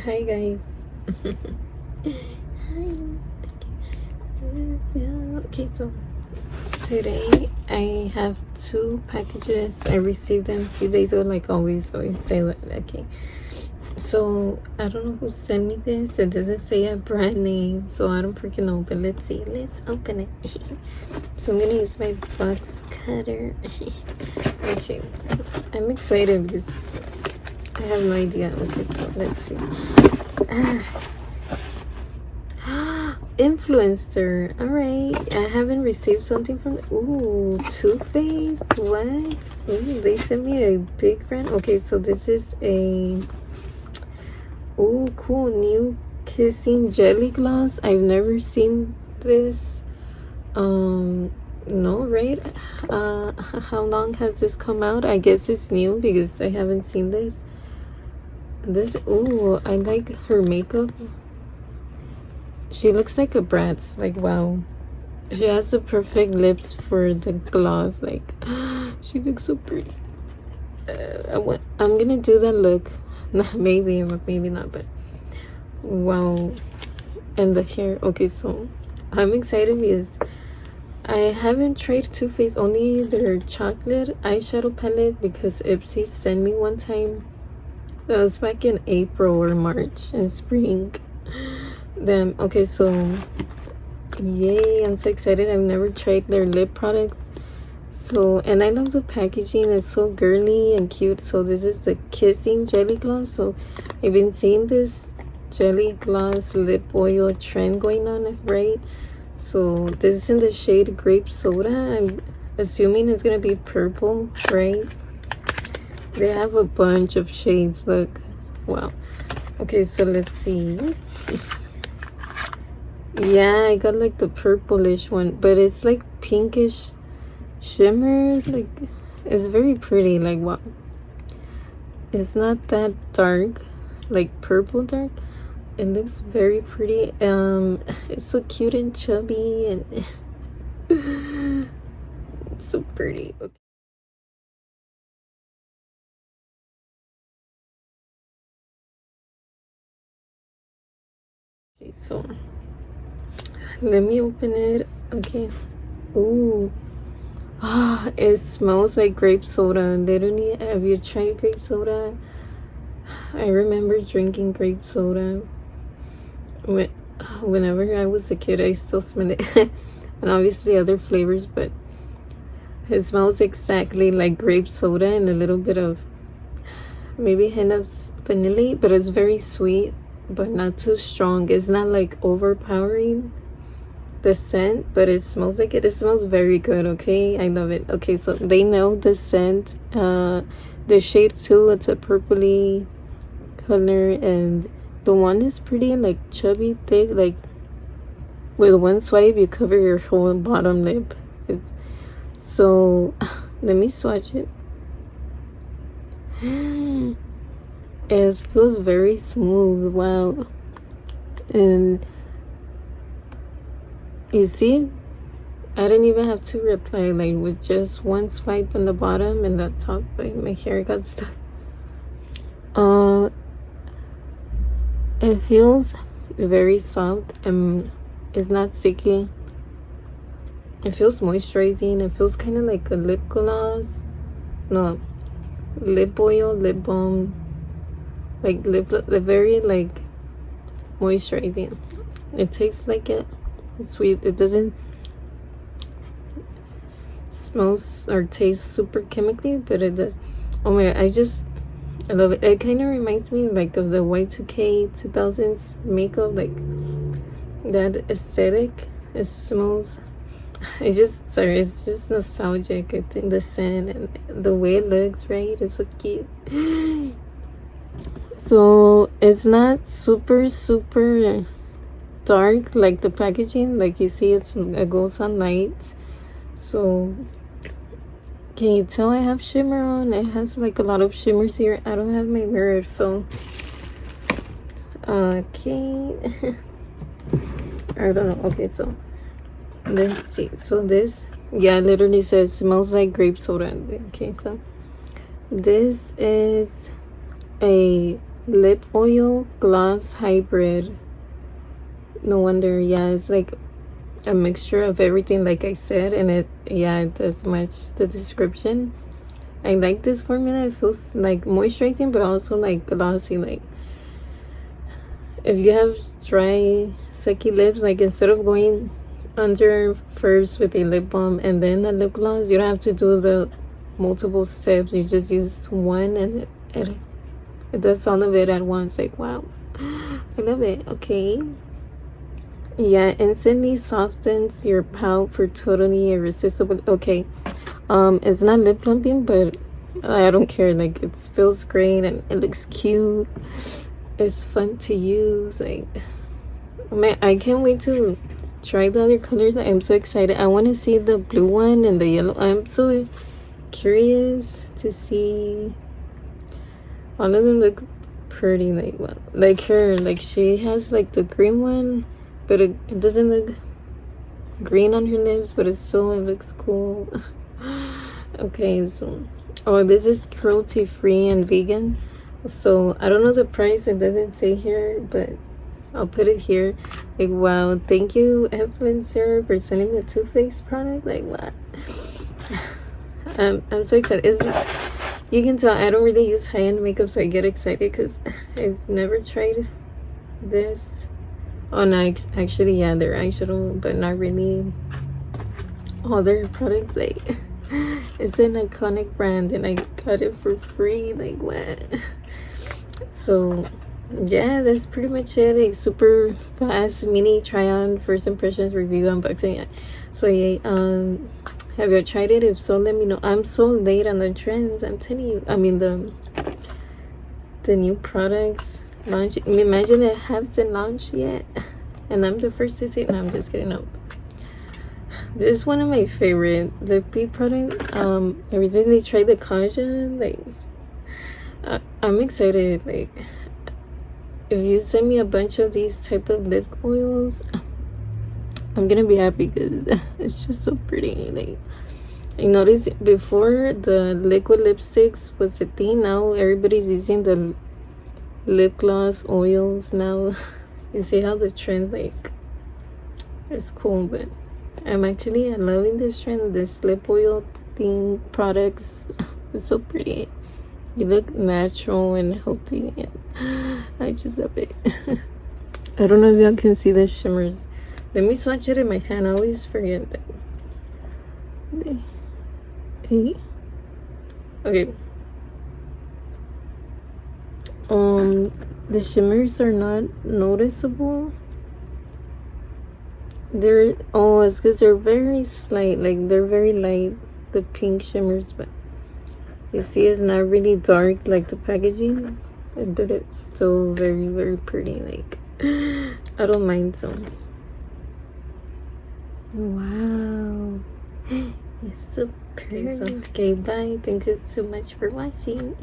Hi guys. Hi. Okay, so today I have two packages. I received them a few days ago, like always say that. Okay, so I don't know who sent me this. It doesn't say a brand name, so I don't freaking know, but let's see. Let's open it. So I'm gonna use my box cutter. Okay, I'm excited because I have no idea. Okay, so let's see. Influencer. All right, I haven't received something from Toofaced. What? Ooh, they sent me a big brand. Okay, so this is a cool new kissing jelly gloss. I've never seen this. No, right? How long has this come out? I guess it's new because I haven't seen this. I like her makeup. She looks like a Bratz. Like, wow. She has the perfect lips for the gloss. Like, she looks so pretty. I'm gonna do that look. Maybe not, but wow. And the hair. Okay, so I'm excited because I haven't tried Too Faced, only their chocolate eyeshadow palette, because Ipsy sent me one time. That was back in April or March in spring. Then okay, so yay, I'm so excited. I've never tried their lip products. So, and I love the packaging. It's so girly and cute. So this is the kissing jelly gloss. So I've been seeing this jelly gloss lip oil trend going on, right? So this is in the shade Grape Soda. I'm assuming it's gonna be purple, right? They have a bunch of shades. Look, wow. Okay, so let's see. Yeah, I got like the purplish one, but it's like pinkish shimmer. Like, it's very pretty. Like, wow, it's not that dark, like purple dark. It looks very pretty. It's so cute and chubby and it's so pretty. Okay. Okay, so let me open it. Okay. Ooh. It smells like grape soda. Literally, have you tried grape soda? I remember drinking grape soda whenever I was a kid. I still smell it. And obviously other flavors, but it smells exactly like grape soda and a little bit of maybe hint of vanilla, but it's very sweet, but not too strong. It's not like overpowering the scent, but it smells like it. It smells very good. Okay, I love it. Okay, so they know the scent. The shade too, it's a purpley color, and the one is pretty like chubby, thick. Like with one swipe, you cover your whole bottom lip. It's so. Let me swatch it. It feels very smooth. Wow, and you see, I didn't even have to reply, like with just one swipe on the bottom and the top, like my hair got stuck. It feels very soft and it's not sticky. It feels moisturizing. It feels kind of like a lip gloss. No, lip oil, lip balm, like the very like moisturizing. It tastes like it. It's sweet. It doesn't smells or tastes super chemically, but it does. Oh my god, I love it. It kind of reminds me like of the Y2K 2000s makeup, like that aesthetic. It smells, it's just nostalgic. I think the scent and the way it looks, right? It's so cute. So it's not super dark like the packaging. Like you see, it goes on light. So can you tell I have shimmer on? It has like a lot of shimmers here. I don't have my mirrored phone. Okay. I don't know. Okay, so let's see. So this, yeah, literally says smells like grape soda. Okay, so this is a lip oil gloss hybrid. No wonder. Yeah, it's like a mixture of everything, like I said, and it does match the description. I like this formula. It feels like moisturizing but also like glossy. Like if you have dry sucky lips, like instead of going under first with a lip balm and then a lip gloss, you don't have to do the multiple steps. You just use one and it does all of it at once. Like wow, I love it. Okay. Yeah, instantly softens your pout for totally irresistible. Okay, it's not lip plumping, but I don't care. Like it feels great and it looks cute. It's fun to use. Like man, I can't wait to try the other colors. I'm so excited. I want to see the blue one and the yellow. I'm so curious to see. All of them look pretty. Like well, like her, like she has like the green one, but it doesn't look green on her lips, but it looks cool. Okay, so this is cruelty free and vegan. So I don't know the price, it doesn't say here, but I'll put it here. Like wow, thank you Influencer for sending me a Toofaced product. Like what? I'm so excited. You can tell I don't really use high-end makeup, so I get excited because I've never tried this. Oh no, actually yeah, they're eyeshadow, but not really all their products. Like it's an iconic brand and I got it for free. Like what? So yeah, that's pretty much it. A super fast mini try on, first impressions, review, unboxing. Yeah. So yeah, have you tried it? If so, let me know. I'm so late on the trends, I'm telling you. I mean the new products launch. Imagine it hasn't launched yet and I'm the first to see it. No, I'm just kidding. No, this is one of my favorite lippy products. I recently tried the Kaja. Like I'm excited. Like if you send me a bunch of these type of lip oils, I'm gonna be happy because it's just so pretty. Like I noticed before the liquid lipsticks was the thing. Now everybody's using the lip gloss oils now. You see how the trend, like it's cool, but I'm actually loving this trend. This lip oil thing products, it's so pretty. You look natural and healthy and I just love it. I don't know if y'all can see the shimmers. Let me swatch it in my hand. I always forget that. Okay. The shimmers are not noticeable. It's because they're very slight. Like they're very light, the pink shimmers, but you see it's not really dark like the packaging, but it's still very, very pretty. Like I don't mind some. Wow. It's so pretty. Okay, bye. Thank you so much for watching.